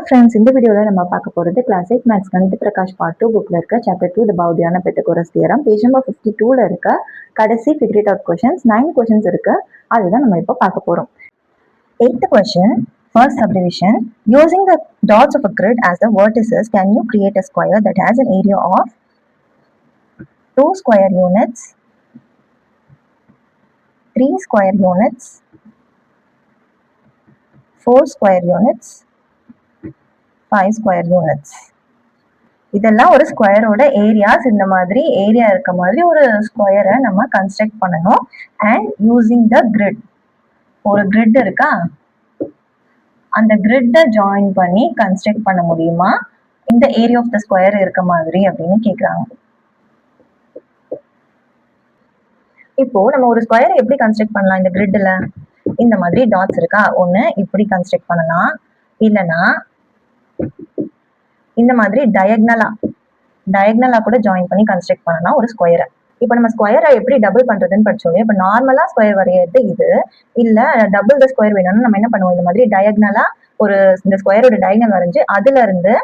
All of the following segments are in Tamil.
ஃப்ரெண்ட்ஸ், இந்த வீடியோவில் நம்ம பார்க்க போகிறது கிளாஸ் 8 மேத்ஸ் கணித பிரகாஷ் பார்ட் 2 புக்கில் இருக்க சாப்டர் 2 த பௌதியான பித்தகோரஸ் தியரம் பேஜ் நம்பர் 52ல இருக்க கடைசி figure it out questions 9 questions இருக்கு. அதுதான் நம்ம இப்போ பார்க்க போகிறோம். 8th question, first subdivision. Using the dots of a grid as the vertices, can you create a square that has an area of 2 square units, 3 square units, 4 square units, 5 square units. இதெல்லாம் ஒரு ஸ்கொயரோட ஏரியாஸ். இந்த மாதிரி ஏரியா இருக்க மாதிரி ஒரு ஸ்கொயரை நம்ம கன்ஸ்ட்ரக்ட் பண்ணணும். அண்ட் யூசிங் த கிரிட், ஒரு கிரிட் இருக்கா, அந்த கிரிட்டை ஜாயின் பண்ணி கன்ஸ்ட்ரக்ட் பண்ண முடியுமா இந்த ஏரியா ஆஃப் த ஸ்கொயர் இருக்க மாதிரி அப்படின்னு கேட்குறாங்க. இப்போ நம்ம ஒரு ஸ்கொயரை எப்படி கன்ஸ்ட்ரக்ட் பண்ணலாம்? இந்த கிரிட்ல இந்த மாதிரி டாட்ஸ் இருக்கா, ஒன்று இப்படி கன்ஸ்ட்ரக்ட் பண்ணலாம், இல்லைன்னா இந்த மாதிரி டயக்னலா கூட ஜாயின் பண்ணி கன்ஸ்ட்ரக்ட் பண்ணலாம் ஒரு ஸ்கொயரை. இப்போ நம்ம ஸ்கொயரை எப்படி டபுள் பண்றதுன்னு படிச்சோம். இப்போ நார்மலா ஸ்கொயர் வரையறது இது, இல்ல டபுள் த ஸ்கொயர் வேணும்னா நம்ம என்ன பண்ணுவோம், இந்த மாதிரி டயக்னலா ஒரு இந்த ஸ்கொயரோட டயக்னல் வரைஞ்சு அதுல இருந்து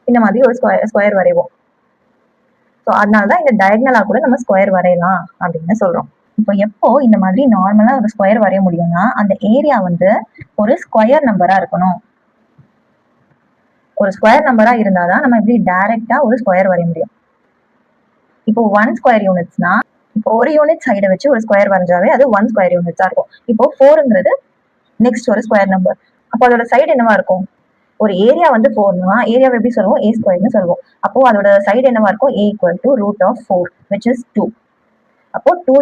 இந்த மாதிரி ஒரு ஸ்கொயர் வரைவோம். ஸோ அதனாலதான் இந்த டயக்னலா கூட நம்ம ஸ்கொயர் வரையலாம் அப்படின்னு சொல்றோம். இப்போ எப்போ இந்த மாதிரி நார்மலா ஒரு ஸ்கொயர் வரைய முடியும்னா அந்த ஏரியா வந்து ஒரு ஸ்கொயர் நம்பரா இருக்கணும். ஒரு ஸ்கொயர் நம்பரா இருந்தாதான் நம்ம எப்படி டைரக்டா ஒரு ஸ்கொயர் வரைய முடியும். இப்போ 1 ஸ்கொயர் யூனிட்ஸ்னா, இப்போ ஒரு யூனிட் சைடை வச்சு ஒரு ஸ்கொயர் வரைஞ்சாவே அது 1 ஸ்கொயர் யூனிட்ஸா இருக்கும். இப்போ 4ங்கிறது நெக்ஸ்ட் ஒரு ஸ்கொயர் நம்பர். அப்போ அதோட சைடு என்னவா இருக்கும்? ஒரு ஏரியா வந்து 4னா ஏரியாவை எப்படி சொல்லுவோம்? a ஸ்கொயர்னு சொல்லுவோம். அப்போ அதோட சைடு என்னவா இருக்கும்? a = √4 which is 2. அப்போ 2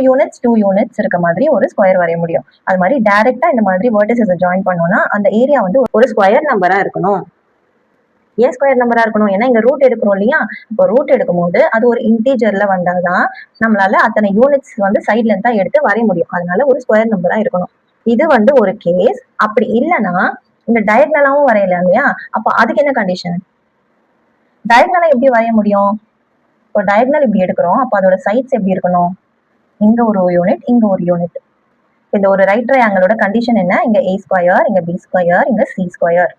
யூனிட்ஸ் இருக்க மாதிரி ஒரு ஸ்கொயர் வரைய முடியும். அது மாதிரி டைரக்டா இந்த மாதிரி வெர்டிசஸை ஜாயின் பண்ணோம்னா அந்த ஏரியா வந்து ஒரு ஸ்கொயர் நம்பரா இருக்கணும். ஏன் ஸ்கொயர் நம்பரா இருக்கணும்? ஏன்னா இங்க ரூட் எடுக்கிறோம் இல்லையா, இப்போ ரூட் எடுக்கும்போது அது ஒரு இன்டீஜர்ல வந்தாதான் நம்மளால அத்தனை யூனிட்ஸ் வந்து சைட்ல இருந்தா எடுத்து வரைய முடியும். அதனால ஒரு ஸ்கொயர் நம்பரா இருக்கணும். இது வந்து ஒரு கேஸ். அப்படி இல்லைன்னா இந்த டயக்னலாவும் வரையல இல்லையா, அப்போ அதுக்கு என்ன கண்டிஷன்? டயக்னலா எப்படி வரைய முடியும்? இப்போ டயக்னல் இப்படி எடுக்கிறோம், அப்போ அதோட சைட்ஸ் எப்படி இருக்கணும்? இங்க ஒரு யூனிட், இங்க ஒரு யூனிட். இந்த ஒரு ரைட் ட்ரையாங்கிளோட கண்டிஷன் என்ன? இங்க a ஸ்கொயர், இங்க b ஸ்கொயர், இங்க c ஸ்கொயர்.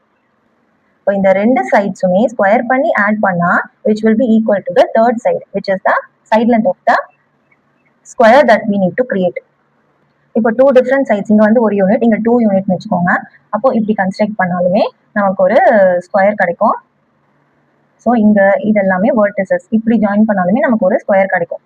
இப்போ இந்த ரெண்டு சைட்ஸுமே ஸ்கொயர் பண்ணி ஆட் பண்ணா which will be equal to the third side, which is the side length of the square that we need to create. இப்போ 2 டிஃப்ரெண்ட் சைட்ஸ், இங்க வந்து ஒரு யூனிட், இங்க 2 யூனிட்னு வச்சுக்கோங்க. அப்போ இப்படி கன்ஸ்ட்ரக்ட் பண்ணாலுமே நமக்கு ஒரு ஸ்கொயர் கிடைக்கும். ஸோ இங்க இதெல்லாமே வெர்டிசஸ், இப்படி ஜாயின் பண்ணாலுமே நமக்கு ஒரு ஸ்கொயர் கிடைக்கும்.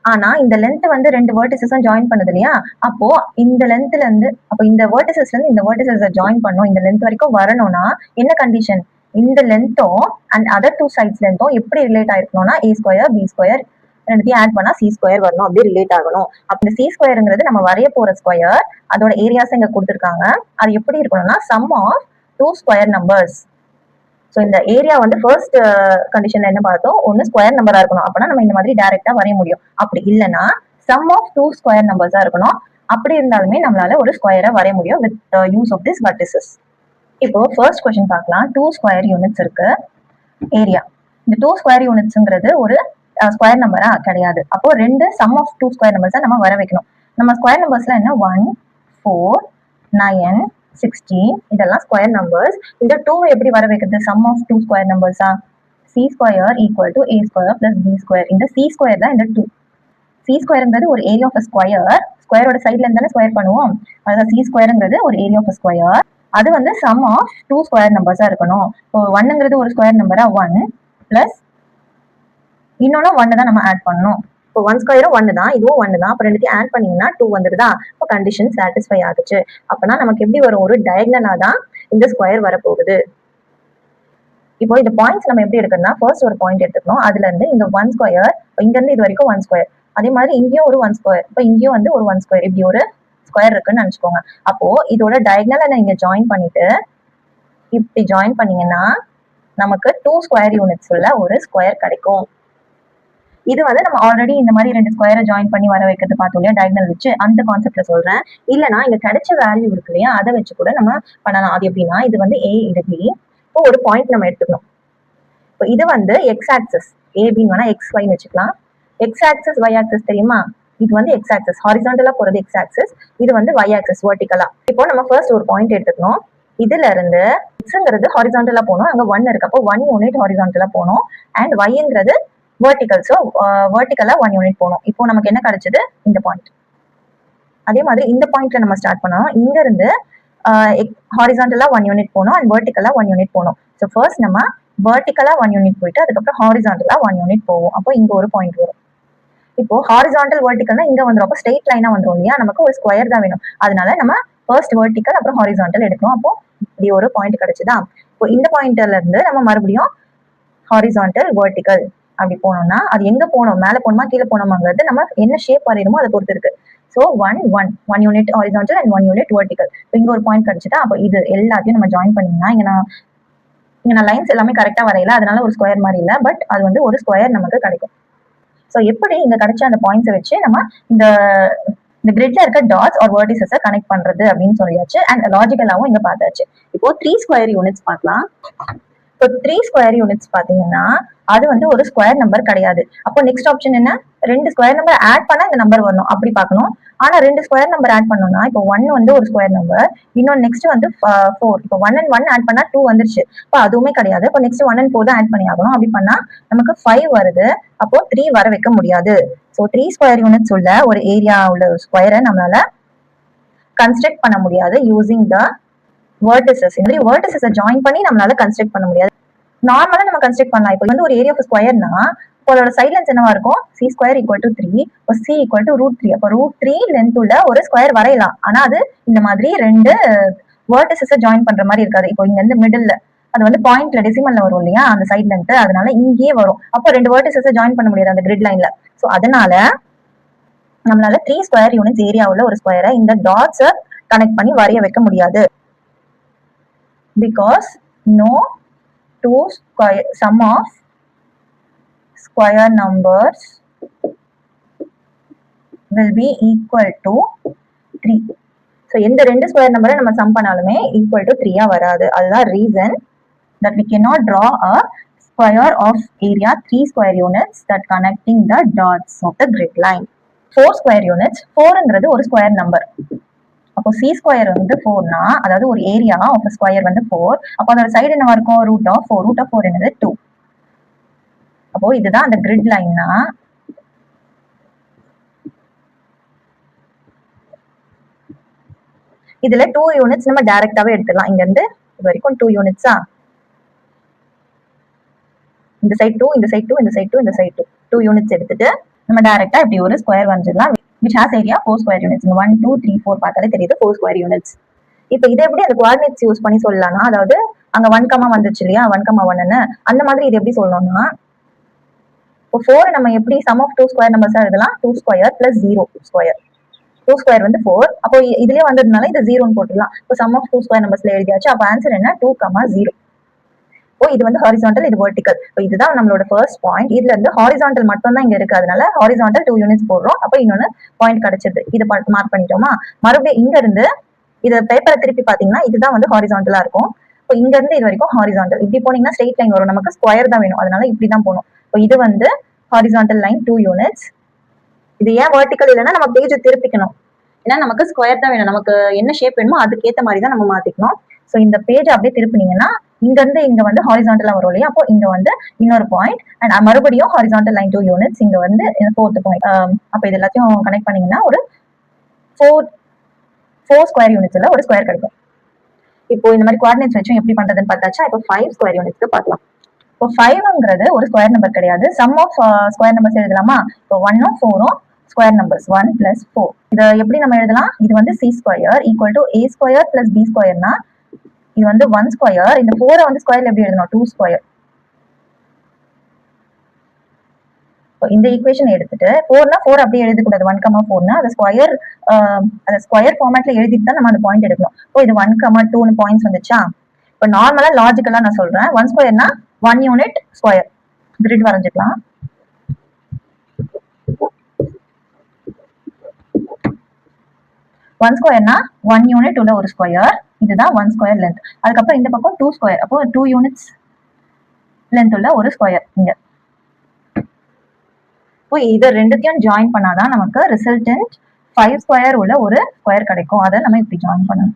ஆனா இந்த லென்த் வந்து 2 வெர்டிசஸும் ஜாயின் பண்ணுது இல்லையா, அப்போ இந்த லென்த்ல இருந்து, அப்போ இந்த வெர்டிசஸ்ல இருந்து இந்த வெர்டிசஸை ஜாயின் பண்ணோம், இந்த லென்த் வரைக்கும் வரணும்னா என்ன கண்டிஷன்? இந்த லென்த்தும் அண்ட் அதர் 2 சைட்ஸ் லென்த்தும் எப்படி ரிலேட் ஆயிருக்கணும்னா a ஸ்கொயர், b ஸ்கொயர் ரெண்டுத்தையும் ஆட் பண்ணா c ஸ்கொயர் வரணும், அப்படியே ரிலேட் ஆகணும். அப்ப இந்த c ஸ்கொயருங்கிறது நம்ம வரைய போற ஸ்கொயர், அதோட ஏரியாஸ் இங்க கொடுத்துருக்காங்க. அது எப்படி இருக்கணும்னா sum of 2 square numbers. So இந்த ஏரியா வந்து ஃபர்ஸ்ட் கண்டிஷன்ல என்ன பார்த்தோம்? ஒன்னு ஸ்கொயர் நம்பரா இருக்கணும், அப்படின்னா நம்ம இந்த மாதிரி டைரக்டா வரைய முடியும். அப்படி இல்லைன்னா சம் ஆஃப் 2 ஸ்கொயர் நம்பர்ஸா இருக்கணும். அப்படி இருந்தாலுமே நம்மளால ஒரு ஸ்கொயரை வரைய முடியும் with use of this vertices. இப்போ ஃபர்ஸ்ட் கொஸ்டின் பார்க்கலாம். 2 ஸ்கொயர் யூனிட்ஸ் இருக்கு ஏரியா. இந்த 2 ஸ்கொயர் யூனிட்ஸ்ங்கிறது ஒரு ஸ்கொயர் நம்பரா கிடையாது. அப்போ ரெண்டு சம் ஆஃப் 2 ஸ்கொயர் நம்பர்ஸா நம்ம வர வைக்கணும். நம்ம ஸ்கொயர் நம்பர்ஸ்ல என்ன 1, 4, 9, 16 இதெல்லாம் ஸ்கொயர் நம்பர்ஸ். இந்த 2 எப்படி வர வைக்கிறது? சம் ஆஃப் 2 ஸ்கொயர் நம்பர்ஸா, c square = a square + b square. இந்த c ஸ்கொயர் தான் இந்த 2. c ஸ்கொயர்ங்கிறது ஒரு ஏரியா ஆஃப் ஸ்கொயர். ஸ்கொயரோட சைட்ல இருந்தானே ஸ்கொயர் பண்ணுவோம். அதாவது c ஸ்கொயர்ங்கிறது ஒரு ஏரியா ஆஃப் ஸ்கொயர். அது வந்து சம் ஆஃப் 2 ஸ்கொயர் நம்பர்ஸா இருக்கணும். இப்போ 1ங்கிறது ஒரு ஸ்கொயர் நம்பரா, 1 பிளஸ் இன்னொன்னு 1 தான் நம்ம ஆட் பண்ணணும். இப்போ 1 ஸ்கொயரும் 1 தான், இதுவும் 1 தான். அப்போ ரெண்டுத்தையும் ஆட் பண்ணீங்கன்னா 2 வந்துருதா? இப்போ கண்டிஷன் சாட்டிஸ்ஃபை ஆகுச்சு. அப்பனா நமக்கு எப்படி வரும்? ஒரு டயக்னலா தான் இந்த ஸ்கொயர் வரப்போகுது. இப்போ இந்த பாயிண்ட்ஸ் நம்ம எப்படி எடுக்கணும்னா, ஃபர்ஸ்ட் ஒரு பாயிண்ட் எடுத்துக்கணும். அதுல இருந்து இந்த 1 ஸ்கொயர், இங்க இருந்து இது வரைக்கும் 1 ஸ்கொயர், அதே மாதிரி இங்கேயும் ஒரு 1 ஸ்கொயர், இப்போ இங்கேயும் வந்து ஒரு 1 ஸ்கொயர், இப்படி ஒரு ஸ்கொயர் இருக்குன்னு நினைச்சுக்கோங்க. அப்போ இதோட டயக்னலை நீங்க ஜாயின் பண்ணிட்டு இப்படி ஜாயின் பண்ணீங்கன்னா நமக்கு 2 ஸ்கொயர் யூனிட்ஸ் உள்ள ஒரு ஸ்கொயர் கிடைக்கும். இது வந்து நம்ம ஆல்ரெடி இந்த மாதிரி 2 ஸ்கொயரை ஜாயின் பண்ணி வர வைக்கிறது பார்த்தோம் இல்லையா, டயக்னல் வச்சு, அந்த கான்செப்ட்ல சொல்றேன். இல்லைன்னா இங்க கிடைச்ச வேல்யூ இருக்கு இல்லையா, அதை வச்சு கூட நம்ம பண்ணலாம். அது எப்படின்னா, இது வந்து a, இது b. இப்போ ஒரு பாயிண்ட் நம்ம எடுத்துக்கணும். இப்போ இது வந்து எக்ஸ் ஆக்சஸ், ஏபின்னு வேணா எக்ஸ் ஒய்னு வச்சுக்கலாம். எக்ஸ் ஆக்சஸ் ஒய் ஆக்சஸ் தெரியுமா? இது வந்து எக்ஸ் ஆக்சஸ் ஹாரிசான்டலா போறது எக்ஸ் ஆக்சஸ், இது வந்து ஒய் ஆக்சஸ் வெர்டிகலா. இப்போ நம்ம ஃபர்ஸ்ட் ஒரு பாயிண்ட் எடுத்துக்கணும். இதுல இருந்து எக்ஸ்ங்கிறது ஹாரிசான்டலா போகணும், அங்க 1 இருக்கு, அப்போ 1 யூனிட் ஹாரிசான்டலா போகணும். அண்ட் ஒய்ங்கிறது வெர்டிகல், ஸோ வெர்டிகலா 1 யூனிட் போகணும். இப்போ நமக்கு என்ன கிடைச்சது, இந்த பாயிண்ட். அதே மாதிரி இந்த பாயிண்ட்ல நம்ம ஸ்டார்ட் பண்ணணும். இங்க இருந்து ஹாரிசான்டலா 1 யூனிட் போகணும் அண்ட் வெர்டிகலா 1 யூனிட் போகணும். ஸோ ஃபர்ஸ்ட் நம்ம வெர்டிகலா 1 யூனிட் போயிட்டு அதுக்கப்புறம் ஹாரிசான்டலா 1 யூனிட் போகும். அப்போ இங்க ஒரு பாயிண்ட் வரும். இப்போ ஹாரிசான்டல் வெர்டிகல்னா இங்க வந்துடும், அப்போ ஸ்ட்ரெயிட் லைனா வந்துடும் இல்லையா, நமக்கு ஒரு ஸ்கொயர் தான் வேணும். அதனால நம்ம ஃபர்ஸ்ட் வெர்டிகல் அப்புறம் ஹாரிசான்டல் எடுக்கணும். அப்போ இப்படி ஒரு பாயிண்ட் கிடைச்சுதா. இப்போ இந்த பாயிண்ட்ல இருந்து நம்ம மறுபடியும் ஹாரிசான்டல் வெர்டிகல் அப்படி போனோம்னா அது எங்க போகணும், மேல போகணுமா கீழே போகணுமாங்கிறது நம்ம என்ன ஷேப் வரையணுமோ அதை பொறுத்து இருக்கு. So 1 unit horizontal and 1 unit vertical. இப்போ இங்க ஒரு பாயிண்ட் கிடைச்சுதா. அப்போ இது எல்லாத்தையும் நம்ம ஜாயின் பண்ணிங்கன்னா இங்க நான் லைன்ஸ் எல்லாமே கரெக்டா வரையல, அதனால ஒரு ஸ்கொயர் மாதிரி இல்லை, பட் அது வந்து ஒரு ஸ்கொயர் நமக்கு கிடைக்கும். ஸோ எப்படி இங்க கிடைச்ச அந்த பாயிண்ட்ஸை வச்சு நம்ம இந்த கிரிட்ல இருக்க டாட்ஸ் ஆர் வெர்டிசஸை கனெக்ட் பண்றது அப்படின்னு சொல்லியாச்சு. அண்ட் லாஜிக்கலாவும் இங்க பார்த்தாச்சு. இப்போ 3 ஸ்கொயர் யூனிட்ஸ் பார்க்கலாம். இப்போ 3 ஸ்கொயர் யூனிட்ஸ் பாத்தீங்கன்னா அது வந்து ஒரு ஸ்கொயர் நம்பர் கிடையாது. அப்போ நெக்ஸ்ட் ஆப்ஷன் என்ன, 2 ஸ்கொயர் நம்பர் ஆட் பண்ணா இந்த நம்பர் வரணும் அப்படி பார்க்கணும். ஆனா 2 ஸ்கொயர் நம்பர் ஆட் பண்ணோம்னா இப்போ 1 வந்து ஒரு ஸ்கொயர் நம்பர், இன்னொன்று நெக்ஸ்ட் வந்து 4. இப்போ 1 and 1 ஆட் பண்ணா 2 வந்துருச்சு. இப்போ அதுவுமே கிடையாது. இப்போ நெக்ஸ்ட் 1 and 4 தான் ஆட் பண்ணி ஆகணும். அப்படி பண்ணா நமக்கு 5 வருது. அப்போ 3 வர வைக்க முடியாது. ஸோ 3 ஸ்கொயர் யூனிட்ஸ் உள்ள ஒரு ஏரியா உள்ள ஒரு ஸ்கொயரை நம்மளால கன்ஸ்ட்ரக்ட் பண்ண முடியாது யூசிங் த வெர்டிசஸ். இந்த மாதிரி வெர்டிசஸை ஜாயின் பண்ணி நம்மளால கன்ஸ்ட்ரக்ட் பண்ண முடியாது. நார்மலா நம்ம கன்ஸ்ட்ரக்ட் பண்ணலாம். இப்போ வந்து ஒரு ஏரியா ஆஃப் ஸ்கொயர்னா அதோட சைட் லென்த் என்னவா இருக்கும், c ஸ்கொயர் ஈக்குவல் டு 3. இப்போ c ஈக்குவல் டு √3. அப்போ √3 லென்த் உள்ள ஒரு ஸ்கொயர் வரையலாம். ஆனா அது இந்த மாதிரி 2 வெர்டிசஸை ஜாயின் பண்ற மாதிரி இருக்காது. இப்போ இங்க இருந்து மிடில் அது வந்து பாயிண்ட்ல டெசிமல்ல வரும் இல்லையா அந்த சைட் லென்த், அதனால இங்கேயே வரும். அப்போ 2 வெர்டிசஸை ஜாயின் பண்ண முடியாது அந்த கிரிட் லைன்ல. ஸோ அதனால நம்மளால 3 ஸ்கொயர் யூனிட்ஸ் ஏரியா உள்ள ஒரு ஸ்கொயரை இந்த டாட்ஸை கனெக்ட் பண்ணி வரைய வைக்க முடியாது. Because no sum of square numbers will be equal to 3. So எந்த 2 ஸ்கொயர் நம்பரை நம்ம சம் பண்ணாலுமே equal to 3 வராது. அதுதான் reason that we cannot draw a square of area 3 square units that connecting the dots of the grid line. 4 square units, 4ங்கிறது ஒரு ஸ்கொயர் நம்பர். அப்போ c ஸ்கொயர் வந்து 4னா அதாவது ஒரு ஏரியா ஆஃப் ஸ்கொயர் வந்து 4. அப்போ அதோட சைடு என்னவா இருக்கும், √4. √4 என்னது 2. அப்போ இதுதான் அந்த கிரிட் லைன்னா இதுல 2 யூனிட்ஸ் நம்ம டைரக்டாவே எடுத்துடலாம். இங்க இருந்து இது வரைக்கும் 2 யூனிட்ஸா, இந்த சைடு 2, இந்த சைடு 2, இந்த சைடு 2, இந்த சைடு 2, 2 யூனிட்ஸ் எடுத்துட்டு நம்ம டைரக்டா இப்படி ஒரு square வரைஞ்சிடலாம். which has area 4 square units. 1 2 3 4 பார்த்தாலே தெரியுது 4 square units. இப்போ இதை எப்படி அந்த கோஆர்டினேட்ஸ் யூஸ் பண்ணி சொல்லலாம்னா, அதாவது அங்க 1, வந்துச்சு இல்லையா 1, அந்த மாதிரி இது எப்படி சொல்லணும்னா, இப்போ 4 நம்ம எப்படி சம் ஆஃப் 2 ஸ்கொயர் நம்பர்ஸா எழுதலாம், 2 ஸ்கொயர் பிளஸ் 0 ஸ்கொயர். 2 ஸ்கொயர் வந்து 4. அப்போ இதுலயே வந்ததுனால இது 0ன்னு போட்டுடலாம். இப்போ சம் ஆஃப் 2 ஸ்கொயர் நம்பர்ஸ்ல எழுதியாச்சு. அப்போ ஆன்சர் என்ன, 2, 0. இப்போ இது வந்து ஹாரிசான்டல், இது வெர்டிகல். இப்போ இதுதான் நம்மளோட ஃபர்ஸ்ட் பாயிண்ட். இதுல இருந்து ஹாரிசான்டல் மட்டும் தான் இங்க இருக்கு, அதனால ஹாரிசான்டல் 2 யூனிட்ஸ் போடுறோம். அப்போ இன்னொன்னு பாயிண்ட் கிடைச்சிருது. இது மார்க் பண்ணிட்டோமா. மறுபடியும் இங்க இருந்து இது பேப்பரை திருப்பி பாத்தீங்கன்னா இதுதான் வந்து ஹாரிசான்டலா இருக்கும். இப்போ இங்க இருந்து இது வரைக்கும் ஹாரிசான்டல். இப்படி போனீங்கன்னா ஸ்ட்ரெயிட் லைன் வரும், நமக்கு ஸ்கொயர் தான் வேணும், அதனால இப்படிதான் போகணும். இப்போ இது வந்து ஹாரிசான்டல் லைன் 2 யூனிட்ஸ். இது ஏன் வெர்டிகல் இல்லைன்னா நம்ம பேஜ் திருப்பிக்கணும், ஏன்னா நமக்கு ஸ்கொயர் தான் வேணும், நமக்கு என்ன ஷேப் வேணுமோ அதுக்கேற்ற மாதிரி தான் நம்ம மாத்திக்கணும். ஸோ இந்த பேஜ் அப்படியே திருப்பினீங்கன்னா இங்க இருந்து இங்க வந்து ஹாரிசான்டலா வரும் இல்லையா, அப்போ இங்க வந்து இன்னொரு பாயிண்ட் அண்ட் மறுபடியும் ஹாரிசான்டல் லைன் 2 யூனிட்ஸ், இங்க வந்து 4th பாயிண்ட். அப்போ இது எல்லாத்தையும் கனெக்ட் பண்ணீங்கன்னா ஒரு 4 ஸ்கொயர் யூனிட்ஸ்ல ஒரு ஸ்கொயர் கிடைக்கும். இப்போ இந்த மாதிரி கோஆர்டினேட்ஸ் வச்சும் எப்படி பண்றதுன்னு பார்த்தாச்சா. இப்போ 5 ஸ்கொயர் யூனிட்ஸ்க்கு பார்க்கலாம். இப்போ 5ங்கிறது ஒரு ஸ்கொயர் நம்பர் கிடையாது, சம் ஆஃப் ஸ்கொயர் நம்பர்ஸ் எழுதலாமா. இப்போ 1ம் 4ம் ஸ்கொயர் நம்பர்ஸ், 1 + 4. இதை எப்படி நம்ம எழுதலாம், இது வந்து c square equal to a square plus b ஸ்கொயர்னா இது வந்து 1 ஸ்கொயர். இந்த 4 வந்து ஸ்கொயர்ல எப்படி எழுதணும், 2 ஸ்கொயர். இந்த ஈக்குவேஷன் எடுத்துட்டு 4னா 4 அப்படியே எழுதக்கூடாது, 1, 4னா அதை ஸ்கொயர் ஃபார்மேட்ல எழுதிட்டு தான் நம்ம அந்த பாயிண்ட் எடுக்கணும். இப்போ இது 1, 2ன்னு பாயிண்ட்ஸ் வந்துச்சா. இப்போ நார்மலா லாஜிக்கலா நான் சொல்றேன், 1 ஸ்கொயர்னா 1 யூனிட் ஸ்கொயர். கிரிட் வரைஞ்சிக்கலாம். ஒன் ஸ்கொயர்னா 1 யூனிட் உள்ள ஒரு ஸ்கொயர், இதுதான் 1 ஸ்கொயர் லென்த். அதுக்கப்புறம் இந்த பக்கம் 2 ஸ்கொயர், அப்போ 2 யூனிட்ஸ் லென்த் உள்ள ஒரு ஸ்கொயர் இங்க. இப்போ இதை ரெண்டுத்தையும் ஜாயின் பண்ணாதான் நமக்கு ரிசல்டன்ட் 5 ஸ்கொயர் உள்ள ஒரு ஸ்கொயர் கிடைக்கும். அதை நம்ம இப்படி ஜாயின் பண்ணணும்.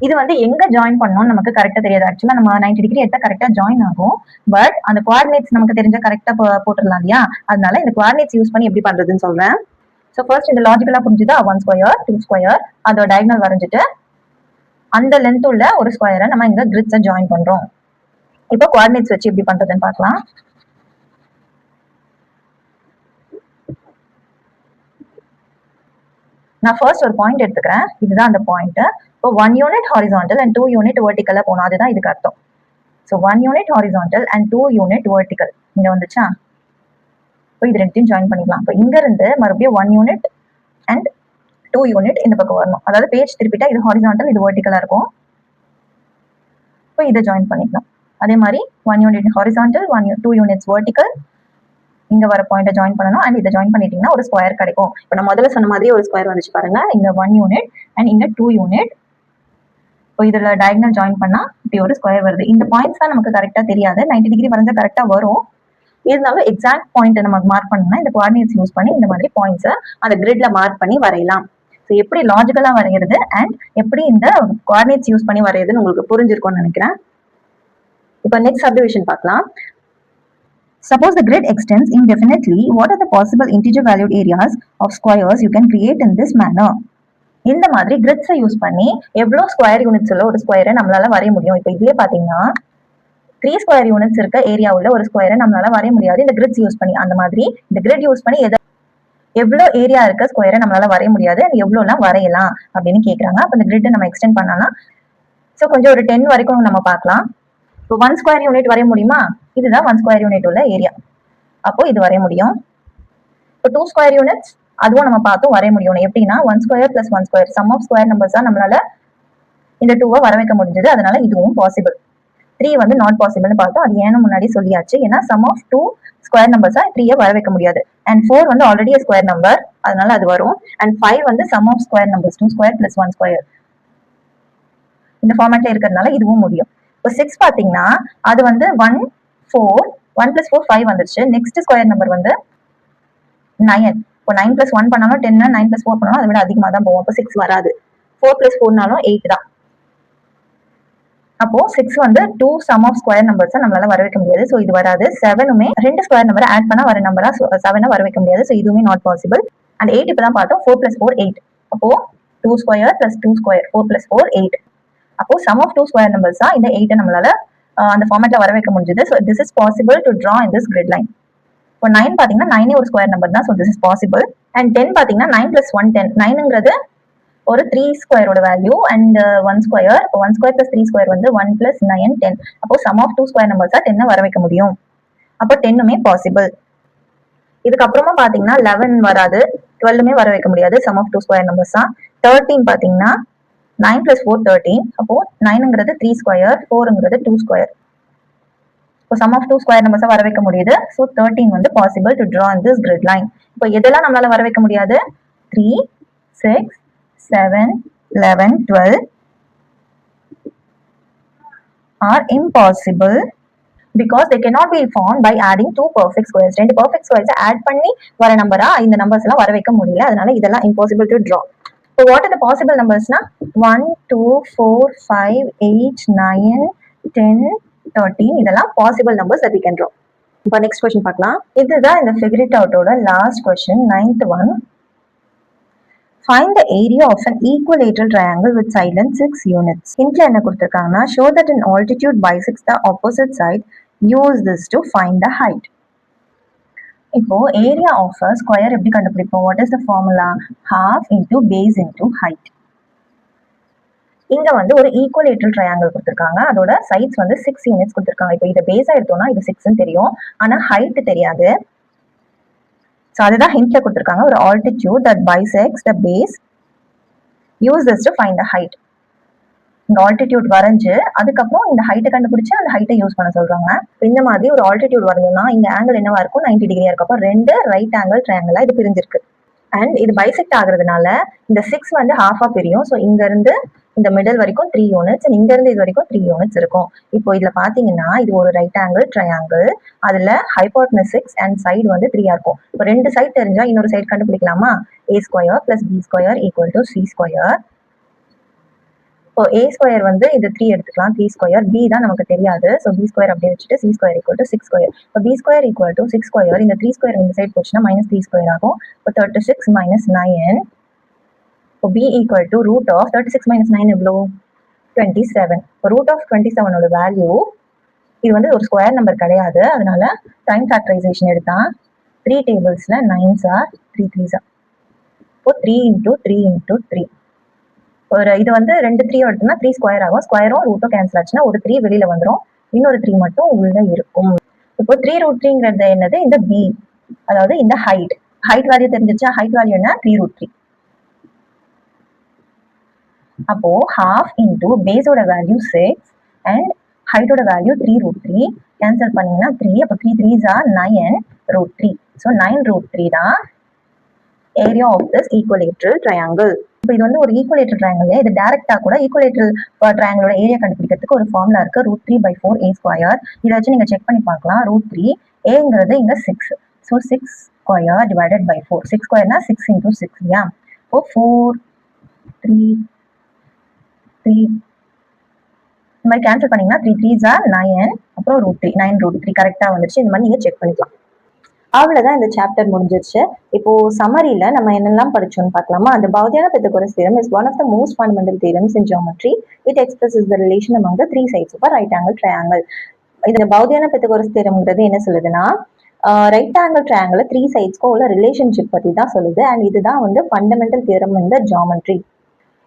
இது வந்து எங்க ஜாயின் பண்ணணும்னு நமக்கு கரெக்டா தெரியாது. ஆக்சுவலா நம்ம 90 டிகிரி எடுத்தா கரெக்டா ஜாயின் ஆகும். பட் அந்த கோஆர்டினேட்ஸ் நமக்கு தெரிஞ்சா கரெக்டா போட்டுடலாம் இல்லையா? அதனால இந்த கோஆர்டினேட்ஸ் யூஸ் பண்ணி எப்படி பண்றதுன்னு சொல்றேன். ஸோ ஃபர்ஸ்ட் இந்த லாஜிக்கலா புரிஞ்சுதா? 1 ஸ்கொயர் 2 ஸ்கொயர் அதோட டயகனல் வரைஞ்சிட்டு அந்த லென்த் உள்ள ஒரு ஸ்கொயரை நம்ம இங்க கிரிட்ஸை ஜாயின் பண்றோம். இப்போ கோஆர்டினேட்ஸ் வச்சு எப்படி பண்றதுன்னு பார்க்கலாம். நான் ஃபர்ஸ்ட் ஒரு பாயிண்ட் எடுத்துக்கிறேன். இதுதான் அந்த பாயிண்ட். இப்போ 1 யூனிட் ஹாரிசான்டல் அண்ட் 2 யூனிட் வெர்டிக்கலா போகணும். அதுதான் இதுக்கு அர்த்தம். So 1 unit horizontal and 2 unit vertical இங்க வந்துச்சா? இப்போ இது ரெண்டையும் ஜாயின் பண்ணிக்கலாம். இப்போ இங்க இருந்து மறுபடியும் 1 யூனிட் அண்ட் 2 யூனிட் இந்த பக்கம் வரணும். அதாவது பேஜ் திருப்பிட்டா இது ஹாரிசான்டல், இது வெர்டிக்கலா இருக்கும். இப்போ இதை ஜாயின் பண்ணிக்கலாம். அதே மாதிரி 1 யூனிட் ஹாரிசான்டல் 2 யூனிட்ஸ் வெர்டிக்கல் இங்க வர பாயிண்ட ஜாயின் பண்ணணும். அண்ட் இதை ஜாயின் பண்ணிட்டீங்கன்னா ஒரு ஸ்கொயர் கிடைக்கும். இப்போ நான் முதல்ல சொன்ன மாதிரி ஒரு ஸ்கொயர் வந்துச்சு பாருங்க. இங்க 1 யூனிட் அண்ட் இங்க 2 யூனிட். இப்போ இதுல டயகனல் ஜாயின் பண்ணா இப்படி ஒரு ஸ்கொயர் வருது. இந்த பாயிண்ட்ஸ் தான் நமக்கு கரெக்டா தெரியாது. 90 டிகிரி வரைஞ்சா கரெக்டா வரும். இருந்தாலும் எக்ஸாக்ட் பாயிண்ட் நம்ம மார்க் பண்ணணும்னா இந்த கோஆர்டினேட்ஸ் யூஸ் பண்ணி இந்த மாதிரி பாயிண்ட்ஸை அந்த கிரிட்ல மார்க் பண்ணி வரையலாம். ஸோ எப்படி லாஜிக்கலா வரைகிறது அண்ட் எப்படி இந்த கோஆர்டினேட்ஸ் யூஸ் பண்ணி வரையுதுன்னு உங்களுக்கு புரிஞ்சிருக்கும்னு நினைக்கிறேன். இப்போ நெக்ஸ்ட் சப்டிவிஷன் பார்க்கலாம். Suppose the grid extends indefinitely, what are the possible integer valued areas of squares you can create in this manner? இந்த மாதிரி கிரிட்ஸை யூஸ் பண்ணி எவ்வளோ ஸ்கொயர் யூனிட்ஸ் உள்ள ஒரு ஸ்கொயரை நம்மளால வரைய முடியும். இப்போ இதுலயே பாத்தீங்கன்னா 3 ஸ்கொயர் யூனிட்ஸ் இருக்க ஏரியா உள்ள ஒரு ஸ்கொயரை நம்மளால வரைய முடியாது இந்த கிரிட்ஸ் யூஸ் பண்ணி. அந்த மாதிரி இந்த கிரிட் யூஸ் பண்ணி எவ்வளோ ஏரியா இருக்க ஸ்கொயரை நம்மளால வரைய முடியாது, எவ்வளோலாம் வரையலாம் அப்படின்னு கேட்குறாங்க. அப்போ இந்த கிரிட்டை நம்ம எக்ஸ்டெண்ட் பண்ணலாம். ஸோ கொஞ்சம் ஒரு 10 வரைக்கும் நம்ம பார்க்கலாம். இப்போ 1 ஸ்கொயர் யூனிட் வரைய முடியுமா? இதுதான் 1 ஸ்கொயர் யூனிட் உள்ள ஏரியா. அப்போ இது வரைய முடியும். இப்போ 2 ஸ்கொயர் யூனிட்ஸ் அதுவும் நம்ம பார்த்தும் வரைய முடியும். எப்படின்னா 1 square plus 1 square sum of square numbers தான் நம்மளால இந்த 2 வர வைக்க முடிஞ்சது. அதனால இதுவும் பாசிபிள். 3 வந்து நாட் பாசிபிள்னு பார்த்தோம். அது ஏன்னு முன்னாடி சொல்லியாச்சு. ஏன்னா சம் ஆஃப் 2 ஸ்கொயர் நம்பர்ஸா 3 வர வைக்க முடியாது. அண்ட் 4 வந்து ஆல்ரெடி ஸ்கொயர் நம்பர், அதனால அது வரும். அண்ட் 5 வந்து sum of square numbers 2 square plus 1 square இந்த ஃபார்மேட்ல இருக்கிறதுனால இதுவும் முடியும். இப்போ 6 பாத்தீங்கன்னா அது வந்து 1 4 1 plus 4 5 வந்துருச்சு. நெக்ஸ்ட் ஸ்கொயர் நம்பர் வந்து 9. இப்போ 9 plus 1 பண்ணாலும் 10, 9 plus 4 பண்ணாலும் அதை விட அதிகமாக தான் போகும். அப்போ 6 வராது. 4 plus 4நாலும் 8 தான். அப்போ 6 வந்து 2 சம் ஆஃப் ஸ்கொயர் நம்பர்ஸ் நம்மளால வர வைக்க முடியாது. ஸோ இது வராது. 7மே 2 ஸ்கொயர் நம்பரை ஆட் பண்ணா வர நம்பரா 7 வர வைக்க முடியாது. ஸோ இதுவுமே நாட் பாசிபிள். அண்ட் 8 இப்போ தான் பார்த்தோம். 4 plus 4 8. அப்போ 2 ஸ்கொயர் பிளஸ் 2 ஸ்கொயர் 4 plus 4 8. அப்போ சம் ஆஃப் 2 ஸ்கொயர் நம்பர்ஸ் தான் இந்த 8 நம்மளால அந்த ஃபார்மேட்ல வர வைக்க முடிஞ்சது. So this is possible to draw in this grid line. இப்போ 9 பாத்தீங்கன்னா 9 ஒரு ஸ்கொயர் நம்பர் தான். So this is possible. And 10 பாத்தீங்கன்னா 9 plus 1 10. 9ங்கிறது ஒரு 3 ஸ்கொயரோட வேல்யூ அண்ட் 1 ஸ்கொயர். இப்போ 1 ஸ்கொயர் பிளஸ் 3 ஸ்கொயர் வந்து 1 plus 9 10. அப்போ சம் ஆஃப் 2 ஸ்கொயர் நம்பர்ஸ் தான் 10 வர வைக்க முடியும். அப்போ 10மே பாசிபிள். இதுக்கப்புறமா பாத்தீங்கன்னா 11 வராது, 12மே வர வைக்க முடியாது. சம் ஆஃப் 2 ஸ்கொயர் நம்பர்ஸ் தான். 13 பாத்தீங்கன்னா 9 plus 4 13. அப்போ 9ங்கிறது 3 ஸ்கொயர், 4ங்கிறது 2 ஸ்கொயர். இப்போ சம் ஆஃப் 2 ஸ்கொயர் நம்பர்ஸா வர வைக்க முடியுது. ஸோ 13 வந்து possible to draw in this grid line. இப்போ எதெல்லாம் நம்மளால வர வைக்க முடியாது? 3 6 7 11 12 are impossible because they cannot be formed by adding 2 perfect squares. 2 perfect squares add பண்ணி வர நம்பரா இந்த நம்பர்ஸ் எல்லாம் வர வைக்க முடியல. அதனால இதெல்லாம் impossible to draw. So what are the possible numbers na? 1 2 4 5 8 9 10 13 இதெல்லாம் possible numbers that we can draw. இப்போ next question பார்க்கலாம். இதுதான் இந்த figure it out ஓட last question, 9th one. Find the area of an equilateral triangle with side length 6 units. Hintல என்ன கொடுத்திருக்காங்கன்னா show that an altitude bisects the opposite side. Use this to find the height. இப்போ ஏரியா ஆஃப் அ ஸ்கொயர் எப்படி கண்டுபிடிப்போம்? What is the formula? half into base into height. இங்க வந்து ஒரு ஈக்குவலேட்டரல் ட்ரையாங்கிள் கொடுத்திருக்காங்க. அதோட சைட்ஸ் வந்து 6 யூனிட்ஸ் கொடுத்திருக்காங்க. இப்போ இதை பேஸா எடுத்தோம்னா இது 6ன்னு தெரியும், ஆனா ஹைட் தெரியாது. ஸோ அதுதான் ஹிண்ட்ல கொடுத்திருக்காங்க. ஒரு altitude that bisects the base. Use this to find the height. இந்த ஆல்டிடியூட் வரைஞ்சு அதுக்கப்புறம் இந்த ஹைட்டை கண்டுபிடிச்சு அந்த ஹைட்டை யூஸ் பண்ண சொல்றாங்க. இந்த மாதிரி ஒரு ஆல்டிடியூட் வரைஞ்சோம்னா இங்க ஆங்கிள் என்னவா இருக்கும்? 90 டிகிரியா இருக்கும். அப்போ 2 ரைட் ஆங்கிள் ட்ரையாங்கிளா இது பிரிஞ்சிருக்கு. அண்ட் இது பைசெக்ட் ஆகுறதுனால இந்த 6 வந்து ஹாஃபா பிரியும். ஸோ இங்க இருந்து இந்த மிடில் வரைக்கும் 3 யூனிட்ஸ், இங்க இருந்து இது வரைக்கும் 3 யூனிட்ஸ் இருக்கும். இப்போ இதுல பாத்தீங்கன்னா இது ஒரு ரைட் ஆங்கிள் ட்ரையாங்கிள். அதுல ஹைபோட்டனஸ் 6 அண்ட் சைடு வந்து 3 இருக்கும். இப்போ 2 சைடு தெரிஞ்சா இன்னொரு சைடு கண்டுபிடிக்கலாமா? a square plus b square equal to c square. இப்போ a ஸ்கொயர் வந்து இது 3 எடுத்துக்கலாம், 3 ஸ்கொயர். b தான் நமக்கு தெரியாது. ஸோ b ஸ்கொயர் அப்படியே வச்சுட்டு c square equal to 6 square. இப்போ b square equal to 6 square. இந்த 3 ஸ்கொயர் இந்த சைடு போச்சுன்னா -3 ஸ்கொயர் ஆகும். இப்போ 36 - 9. இப்போ b equal to root of 36 - 9 எவ்வளோ? 27. இப்போ ரூட் ஆஃப் 27 ஓட வேல்யூ, இது வந்து ஒரு ஸ்கொயர் நம்பர் கிடையாது, அதனால டைம் ஃபேக்டரைசேஷன் எடுத்தா 3 டேபிள்ஸ்ல 9s ஆர் 3 3s ஆர். இப்போ 3 × 3 × 3. ஒரு இது வந்து 2 3 எடுத்தோம்னா 3 ஸ்கொயர் ஆகும். ஸ்கொயரும் ரூட்டும் கேன்சல் ஆச்சுன்னா ஒரு 3 வெளியில வந்துடும், இன்னொரு 3 மட்டும் உள்ள இருக்கும். இப்போ 3√3ங்கிறது என்னது? இந்த b, அதாவது இந்த ஹைட். ஹைட் வேல்யூ தெரிஞ்சிச்சா? ஹைட் வேல்யூ என்ன? 3√3. அப்போ half into பேஸோட வேல்யூ 6 அண்ட் ஹைட்டோட வேல்யூ 3√3. கேன்சல் பண்ணீங்கன்னா 3. அப்போ 3 3s are 9√3. ஸோ 9√3 தான் area of this equilateral triangle. இப்போ இது வந்து ஒரு ஈக்குவலேட்டர் ட்ரையாங்கிள். இது டைரக்டா கூட ஈக்குவலேட்டர் ட்ரையாங்கிளோட ஏரியா கண்டுபிடிக்கிறதுக்கு ஒரு ஃபார்முலா இருக்கு, √3/4 a². இதை வச்சு நீங்க செக் பண்ணி பார்க்கலாம். √3 ஏங்கிறது இங்க 6. So 6 square divided by 4. 6 ஸ்கொயர்னா 6 × 6 இல்லையா? இப்போ 4 3 3 இந்த மாதிரி கேன்சல் பண்ணீங்கன்னா 3 3s are 9, அப்புறம் √3 9√3 கரெக்டா வந்துருச்சு. இந்த மாதிரி நீங்க செக் பண்ணிக்கலாம். அவ்வளவுதான், இந்த சாப்டர் முடிஞ்சிருச்சு. இப்போ சம்மரியில நம்ம என்னெல்லாம் படிச்சோம்னு பார்க்கலாமா? The Baudrillard Pythagoras theorem is one of the most fundamental theorems in geometry. It expresses the relation among the three sides of a right angle triangle. இந்த Baudrillard Pythagoras theoremங்கிறது என்ன சொல்லுதுன்னா, ரைட் ஆங்கிள் ட்ரையாங்கிள் 3 சைட்ஸ்க்கும் உள்ள ரிலேஷன்ஷிப் பத்தி தான் சொல்லுது. அண்ட் இதுதான் வந்து fundamental theorem in the geometry.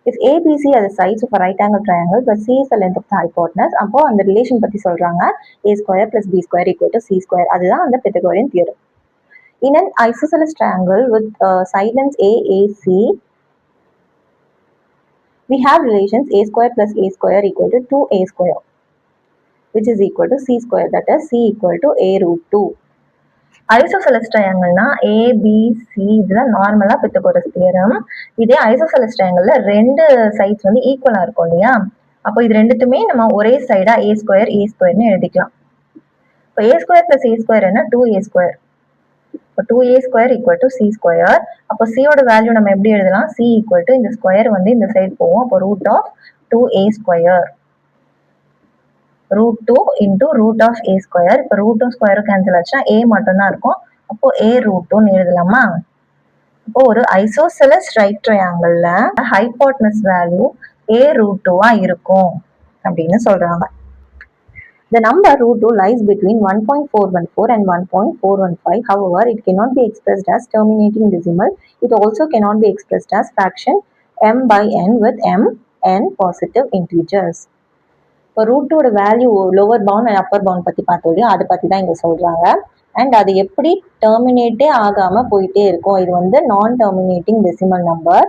If A, B, C are the sides of a right angle triangle, but C is the length of the hypotenuse, அப்போ அந்த ரிலேஷன் பத்தி சொல்றாங்க. A square plus B square equal to C square. அதுதான் அந்த Pythagorean theorem. In an isosceles triangle with side lengths A, AC, we have relations A square plus A square equal to 2A square, which is equal to C square, that is C equal to A√2. Isosceles ட்ரையாங்கிள்னா ABC இதுதான் நார்மலா பித்தகோரஸ் தியரம். இதே ஐசோசெலஸ் ட்ரையாங்கிள்ல 2 சைட்ஸ் வந்து ஈக்குவலா இருக்கும் இல்லையா? அப்போ இது ரெண்டுத்துமே நம்ம ஒரே சைடா A²ன்னு எழுதிக்கலாம். இப்போ A² plus A² என்ன? 2A². இப்போ 2A² equal to C square. அப்போ C ஓட வேல்யூ நம்ம எப்படி எழுதலாம்? C equal to இந்த ஸ்கொயர் வந்து இந்த சைடு போகும். அப்போ root of 2A². √2 into root of A². இப்போ ரூட்டும் ஸ்கொயரும் கேன்சல் ஆச்சுன்னா A மட்டும் தான் இருக்கும். அப்போ A√2ன்னு எழுதலாமா? இப்போ ஒரு ஐசோசெலஸ் ரைட் ட்ரையாங்கிள்ல ஹைபோட்டனஸ் வேல்யூ A√2வா இருக்கும் அப்படின்னு சொல்றாங்க. The number √2 lies between 1.414 and 1.415. However, it cannot be expressed as terminating decimal. It also cannot be expressed as fraction m/n with n positive integers. இப்போ √2 value lower bound and upper bound பத்தி பார்த்தோம், அதை பத்தி தான் இங்க சொல்றாங்க. அண்ட் அது எப்படி டெர்மினேட்டே ஆகாம போயிட்டே இருக்கும். இது வந்து நான் டெர்மினேட்டிங் டெசிமல் நம்பர்.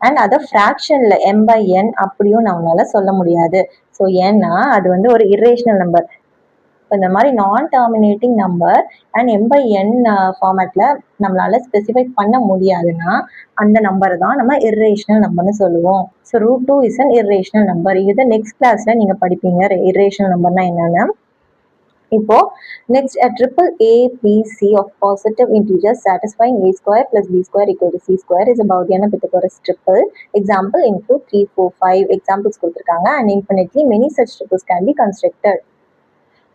அண்ட் அதை ஃப்ராக்ஷன்ல m/n அப்படியும் நம்மளால சொல்ல முடியாது. ஸோ ஏன்னா அது வந்து ஒரு இரேஷனல் நம்பர். இப்போ இந்த மாதிரி நான் டெர்மினேட்டிங் நம்பர் அண்ட் m/n ஃபார்மேட்ல நம்மளால ஸ்பெசிஃபை பண்ண முடியாதுன்னா அந்த நம்பரை தான் நம்ம இரேஷனல் நம்பர்னு சொல்லுவோம். So √2 is an irrational number. இது நெக்ஸ்ட் கிளாஸ்ல நீங்க படிப்பீங்க இரேஷனல் நம்பர்னா என்னன்னு. இப்போ next, a triple ABC of positive integers satisfying A² plus B² equal to C square is a Baudrillard Pythagoras triple. Example include 3 4 5 examples கொடுத்திருக்காங்க. And infinitely many such triples can be constructed.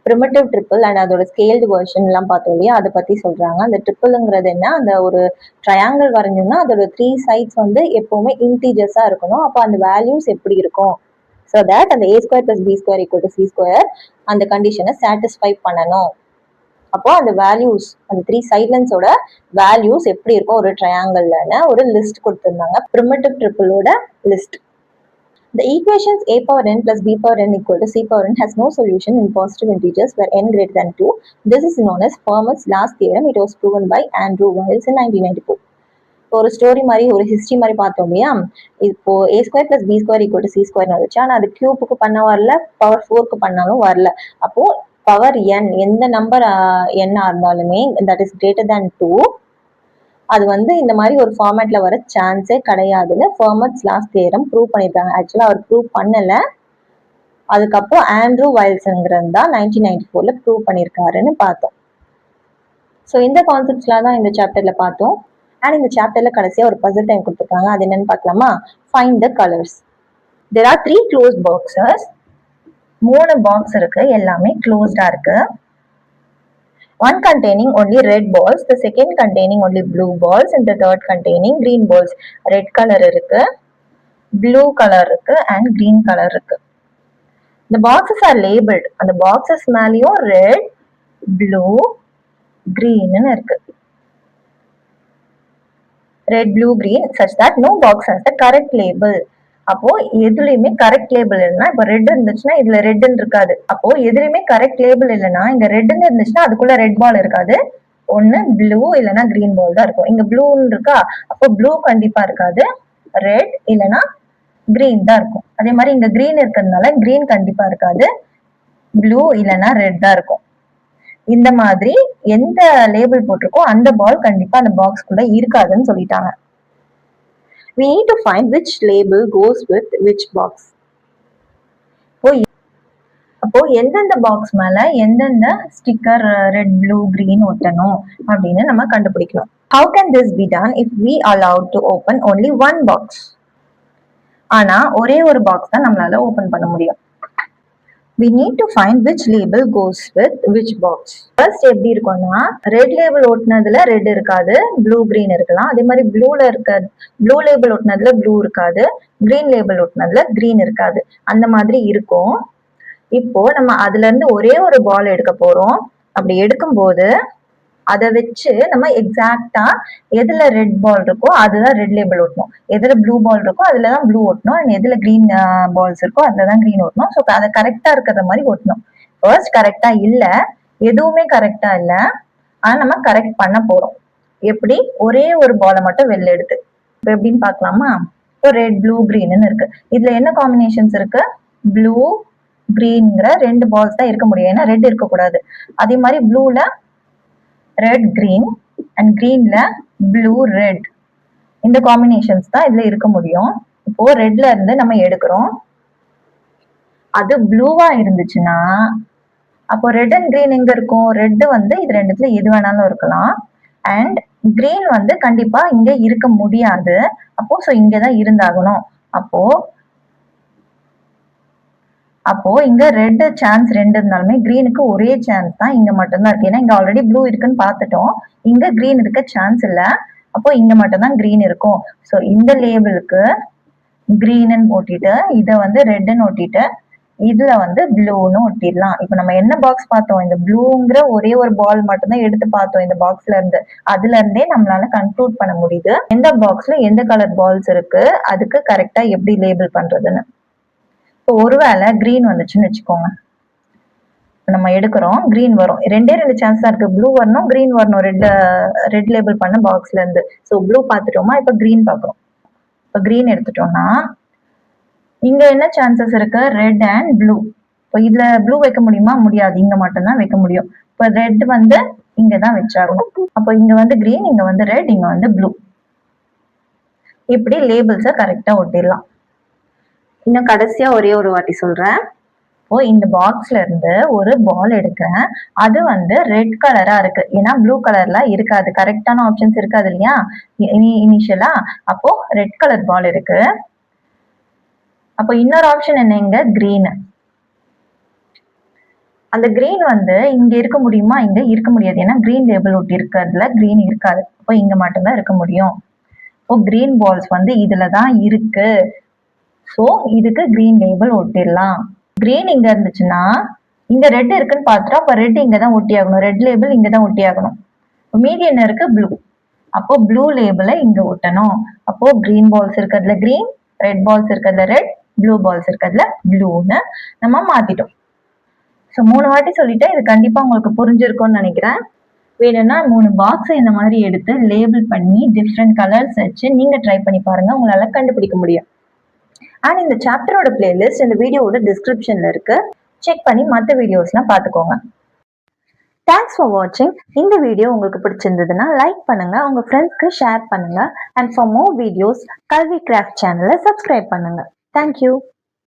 Primitive triple and அதோட scaled version எல்லாம் பார்த்தோம் இல்லையா, அதை பத்தி சொல்றாங்க. அந்த ட்ரிப்பிள்ங்கிறது என்ன? அந்த ஒரு ட்ரையாங்கிள் வரைஞ்சோம்னா அதோட 3 sides வந்து எப்பவுமே இன்டீஜர்ஸா இருக்கணும். அப்போ அந்த வேல்யூஸ் எப்படி இருக்கும்? So that அந்த A² plus B² equal to C square அந்த கண்டிஷனை சாட்டிஸ்ஃபை பண்ணணும். அப்போ அந்த வேல்யூஸ், அந்த 3 சைட்லன்ஸோட வேல்யூஸ் எப்படி இருக்கும் ஒரு ட்ரையாங்கிள்னு ஒரு லிஸ்ட் கொடுத்திருந்தாங்க, primitive triple-ஓட list. The equations a power n plus b power n equal to c power n has no solution in positive integers where n greater than 2. This is known as Fermat's last theorem. It was proven by Andrew Wiles in 1994. ஒரு ஸ்டோரி மாதிரி ஒரு ஹிஸ்ட்ரி மாதிரி பார்த்தோம் இல்லையா? இப்போ A² plus B² equal to C square வந்துச்சு. ஆனால் அது கியூப்புக்கு பண்ண வரல, பவர் 4க்கு பண்ணாலும் வரல. அப்போ பவர் n எந்த நம்பர் n இருந்தாலுமே தட் இஸ் கிரேட்டர் தேன் 2, அது வந்து இந்த மாதிரி ஒரு ஃபார்மேட்ல வர சான்ஸே கிடையாதுன்னு ஃபெர்மட்ஸ் லாஸ்ட் தியரம் ப்ரூவ் பண்ணியிருக்காங்க. ஆக்சுவலா அவர் ப்ரூவ் பண்ணல, அதுக்கப்புறம் ஆண்ட்ரூ வைல்ஸ்ங்கிறது தான் 1994ல ப்ரூவ் பண்ணியிருக்காருன்னு பார்த்தோம். ஸோ இந்த கான்செப்ட்ஸ்லாம் தான் இந்த சாப்டர்ல பார்த்தோம். அண்ட் இந்த சாப்டர்ல கடைசியா ஒரு பசில் டைம் கொடுத்துருக்காங்க. அது என்னன்னு பார்க்கலாமா? Find the colours. there are 3 closed boxes. 3 box இருக்கு, எல்லாமே க்ளோஸ்டா இருக்கு. One containing only red balls, the second containing only blue balls, and the third containing green balls. Red color இருக்கு, blue color இருக்கு, and green color இருக்கு. The boxes are labeled. அந்த boxes மேலயும் red, blue, green ன்னு இருக்கு. Red, blue, green such that no box has the correct label. அப்போ எதுலயுமே கரெக்ட் லேபிள் இல்லைன்னா, இப்போ ரெட் இருந்துச்சுன்னா இதுல ரெட்னு இருக்காது. அப்போ எதுலயுமே கரெக்ட் லேபிள் இல்லைன்னா, இங்க ரெட்னு இருந்துச்சுன்னா அதுக்குள்ள ரெட் பால் இருக்காது. ஒன்னு ப்ளூ இல்லைன்னா கிரீன் பால் தான் இருக்கும். இங்க ப்ளூன்னு இருக்கா, அப்போ ப்ளூ கண்டிப்பா இருக்காது, ரெட் இல்லைன்னா கிரீன் தான் இருக்கும். அதே மாதிரி இங்க கிரீன் இருக்கிறதுனால கிரீன் கண்டிப்பா இருக்காது, ப்ளூ இல்லைன்னா ரெட் தான் இருக்கும். இந்த மாதிரி எந்த லேபிள் போட்டிருக்கோ அந்த பால் கண்டிப்பா அந்த பாக்ஸ்குள்ள இருக்காதுன்னு சொல்லிட்டாங்க. We need to find which label goes with which box. அப்போ எந்தெந்த பாக்ஸ் மேல எந்தெந்த ஸ்டிக்கர் ரெட், ப்ளூ, கிரீன் ஒட்டணும் அப்படின்னு நம்ம கண்டுபிடிக்கணும். How can this be done if we allowed to open only one box? ஆனா ஒரே ஒரு பாக்ஸ் தான் நம்மளால ஓபன் பண்ண முடியும். We need to find which label goes with which box. First எப்படி இருக்கும்னா, ரெட் லேபிள் ஒட்டினதுல ரெட் இருக்காது, ப்ளூ கிரீன் இருக்கலாம். அதே மாதிரி ப்ளூ லேபிள் ஒட்டினதுல ப்ளூ இருக்காது, கிரீன் லேபிள் ஒட்டினதுல கிரீன் இருக்காது. அந்த மாதிரி இருக்கும். இப்போ நம்ம அதுல இருந்து ஒரே ஒரு பால் எடுக்க போறோம். அப்படி எடுக்கும்போது அதை வச்சு நம்ம எக்ஸாக்டா எதுல ரெட் பால் இருக்கோ அதுதான் ரெட் லேபிள் ஒட்டணும், எதுல ப்ளூ பால் இருக்கோ அதுலதான் ப்ளூ ஒட்டணும், அண்ட் எதுல கிரீன் பால்ஸ் இருக்கோ அதுலதான் கிரீன் ஒட்டணும். ஸோ அதை கரெக்டா இருக்கிற மாதிரி ஒட்டணும். ஃபர்ஸ்ட் கரெக்டா இல்ல, எதுவுமே கரெக்டா இல்ல, ஆனா நம்ம கரெக்ட் பண்ண போறோம். எப்படி? ஒரே ஒரு பாலை மட்டும் வெளில எடுத்து. இப்போ எப்படின்னு பாக்கலாமா? இப்போ ரெட், ப்ளூ, கிரீன்னு இருக்கு. இதுல என்ன காம்பினேஷன்ஸ் இருக்கு? ப்ளூ, கிரீன்ங்கிற 2 பால்ஸ் தான் இருக்க முடியும், ஏன்னா ரெட் இருக்கக்கூடாது. அதே மாதிரி ப்ளூல ரெட், கிரீன், அண்ட் கிரீன்ல ப்ளூ, ரெட், இந்த காம்பினேஷன்ஸ் தான் இதுல இருக்க முடியும். இப்போ ரெட்ல இருந்து நம்ம எடுக்கிறோம். அது ப்ளூவா இருந்துச்சுன்னா அப்போ ரெட் அண்ட் கிரீன் எங்க இருக்கும்? ரெட் வந்து இது ரெண்டுத்துல எது வேணாலும் இருக்கலாம், அண்ட் கிரீன் வந்து கண்டிப்பா இங்க இருக்க முடியாது. அப்போ ஸோ இங்கதான் இருந்தாகணும். அப்போ இங்க ரெட் சான்ஸ் 2 இருந்தாலுமே கிரீனுக்கு ஒரே சான்ஸ் தான் இங்க மட்டும்தான் இருக்கு. ஏன்னா இங்க ஆல்ரெடி ப்ளூ இருக்குன்னு பார்த்துட்டோம், இங்க கிரீன் இருக்க சான்ஸ் இல்ல. அப்போ இங்க மட்டும்தான் கிரீன் இருக்கும். ஸோ இந்த லேபிளுக்கு கிரீன்னு ஒட்டிட்டு இதை வந்து ரெட்னு ஒட்டிட்டு இதுல வந்து ப்ளூன்னு ஒட்டிடலாம். இப்ப நம்ம என்ன பாக்ஸ் பார்த்தோம்? இந்த ப்ளூங்கிற ஒரே ஒரு பால் மட்டும்தான் எடுத்து பார்த்தோம் இந்த பாக்ஸ்ல இருந்து. அதுல இருந்தே நம்மளால கன்க்ளூட் பண்ண முடியுது எந்த பாக்ஸ்ல எந்த கலர் பால்ஸ் இருக்கு, அதுக்கு கரெக்டா எப்படி லேபிள் பண்றதுன்னு. இப்போ ஒருவேளை கிரீன் வந்துச்சுன்னு வச்சுக்கோங்க, நம்ம எடுக்கிறோம், கிரீன் வரும். 2 சான்ஸ் தான் இருக்கு, ப்ளூ வரணும், கிரீன் வரணும், ரெட் லேபிள் பண்ண பாக்ஸ்ல இருந்து. ஸோ ப்ளூ பார்த்துட்டோமா, இப்ப கிரீன் பார்க்குறோம். இப்போ கிரீன் எடுத்துட்டோம்னா இங்க என்ன சான்சஸ் இருக்கு? Red and blue. இப்போ இதுல ப்ளூ வைக்க முடியுமா? முடியாது, இங்க மட்டும்தான் வைக்க முடியும். இப்போ ரெட் வந்து இங்கதான் வச்சாகணும். அப்போ இங்க வந்து கிரீன், இங்க வந்து ரெட், இங்க வந்து ப்ளூ. இப்படி லேபிள்ஸை கரெக்டா ஒட்டிடலாம். இன்னும் கடைசியா ஒரே ஒரு வாட்டி சொல்றேன். இப்போ இந்த பாக்ஸ்ல இருந்து ஒரு பால் எடுக்கிறேன், அது வந்து ரெட் கலரா இருக்கு, ஏன்னா ப்ளூ கலர்ல இருக்காது, கரெக்டான ஆப்ஷன்ஸ் இருக்காது இல்லையா இனிஷியலா. அப்போ ரெட் கலர் பால் இருக்கு. அப்போ இன்னொரு ஆப்ஷன் என்ன? இங்க கிரீன். அந்த கிரீன் வந்து இங்க இருக்க முடியுமா? இங்க இருக்க முடியாது, ஏன்னா கிரீன் லேபிள் ஒட்டி இருக்கிறதுல கிரீன் இருக்காது. அப்போ இங்க மட்டும்தான் இருக்க முடியும். இப்போ கிரீன் பால்ஸ் வந்து இதுலதான் இருக்கு. ஸோ இதுக்கு கிரீன் லேபிள் ஒட்டிடலாம். கிரீன் இங்க இருந்துச்சுன்னா இங்க ரெட் இருக்குன்னு பார்த்துட்டோம், அப்போ ரெட் இங்கதான் ஒட்டி ஆகணும், ரெட் லேபிள் இங்கதான் ஒட்டி ஆகணும். மீதி என்ன இருக்கு? ப்ளூ. அப்போ ப்ளூ லேபிளை இங்க ஒட்டணும். அப்போ கிரீன் பால்ஸ் இருக்கிறதுல கிரீன், ரெட் பால்ஸ் இருக்கிறதுல ரெட், ப்ளூ பால்ஸ் இருக்கிறதுல ப்ளூன்னு நம்ம மாத்திட்டோம். ஸோ 3 வாட்டி சொல்லிட்டேன், இது கண்டிப்பா உங்களுக்கு புரிஞ்சிருக்கும்னு நினைக்கிறேன். வேணும்னா 3 பாக்ஸ் இந்த மாதிரி எடுத்து லேபிள் பண்ணி டிஃப்ரெண்ட் கலர்ஸ் வச்சு நீங்க ட்ரை பண்ணி பாருங்க, உங்களால கண்டுபிடிக்க முடியும். அண்ட் இந்த சாப்டரோட பிளேலிஸ்ட் இந்த வீடியோவோட டிஸ்கிரிப்ஷன்ல இருக்கு, செக் பண்ணி மற்ற வீடியோஸ்லாம் பார்த்துக்கோங்க. தேங்க்ஸ் ஃபார் வாட்சிங். இந்த வீடியோ உங்களுக்கு பிடிச்சிருந்ததுன்னா லைக் பண்ணுங்க, உங்க ஃப்ரெண்ட்ஸ்க்கு ஷேர் பண்ணுங்க, அண்ட் ஃபார் மோர் வீடியோஸ் கல்வி கிராஃப்ட் சேனலை சப்ஸ்கிரைப் பண்ணுங்க. தேங்க்யூ.